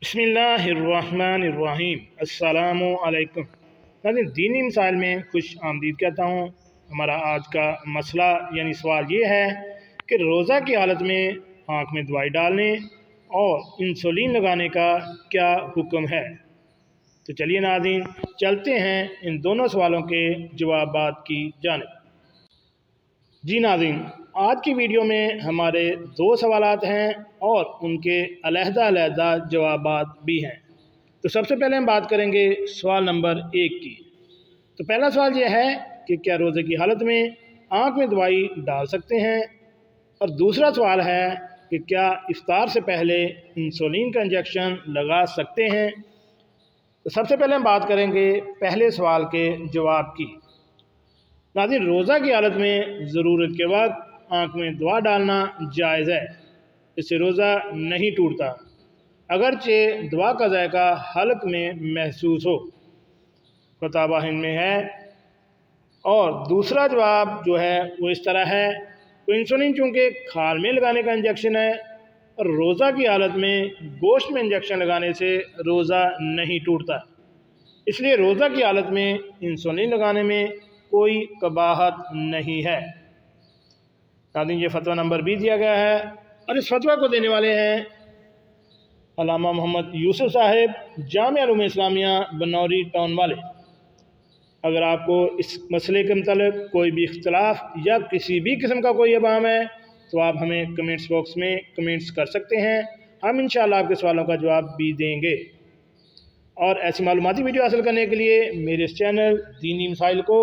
बिस्मिल्लाहिर्रहमानिर्रहीम। अस्सलामु अलैकुम। नाज़रीन, दीनी मिसाइल में खुश आमदीद कहता हूँ। हमारा आज का मसला यानी सवाल ये है कि रोज़ा की हालत में आँख में दवाई डालने और इंसुलिन लगाने का क्या हुक्म है। तो चलिए नाज़रीन, चलते हैं इन दोनों सवालों के जवाबात की जानिब। जी नाज़रीन, आज की वीडियो में हमारे दो सवालात हैं और उनके अलहदा जवाबात भी हैं। तो सबसे पहले हम बात करेंगे सवाल नंबर 1 की। तो पहला सवाल यह है कि क्या रोज़े की हालत में आँख में दवाई डाल सकते हैं, और दूसरा सवाल है कि क्या इफ्तार से पहले इंसुलिन का इंजेक्शन लगा सकते हैं। तो सबसे पहले हम बात करेंगे पहले सवाल के जवाब की। नाज़रीन, रोज़ा की हालत में ज़रूरत के वक्त आँख में दवा डालना जायज़ है। इससे रोज़ा नहीं टूटता, अगरचे दवा का जायका हल्क में महसूस हो। फतवा हिंद में है। और दूसरा जवाब जो है वो इस तरह है, तो इंसुलिन चूँकि खाल में लगाने का इंजेक्शन है और रोज़ा की हालत में गोश्त में इंजेक्शन लगाने से रोज़ा नहीं टूटता, इसलिए रोज़ा की हालत में इंसुलिन लगाने में कोई कबाहत नहीं है। नाज़रीन, ये फतवा नंबर 20 दिया गया है और इस फतवा को देने वाले हैं अल्लामा मोहम्मद यूसुफ साहिब, जामिया उलूम इस्लामिया बनौरी टाउन वाले। अगर आपको इस मसले के मतलब कोई भी इख्तलाफ या किसी भी किस्म का कोई अबाम है तो आप हमें कमेंट्स बॉक्स में कमेंट्स कर सकते हैं। हम इंशाअल्लाह आपके सवालों का जवाब भी देंगे। और ऐसी मालूमाती वीडियो हासिल करने के लिए मेरे इस चैनल दीनी मिसाइल को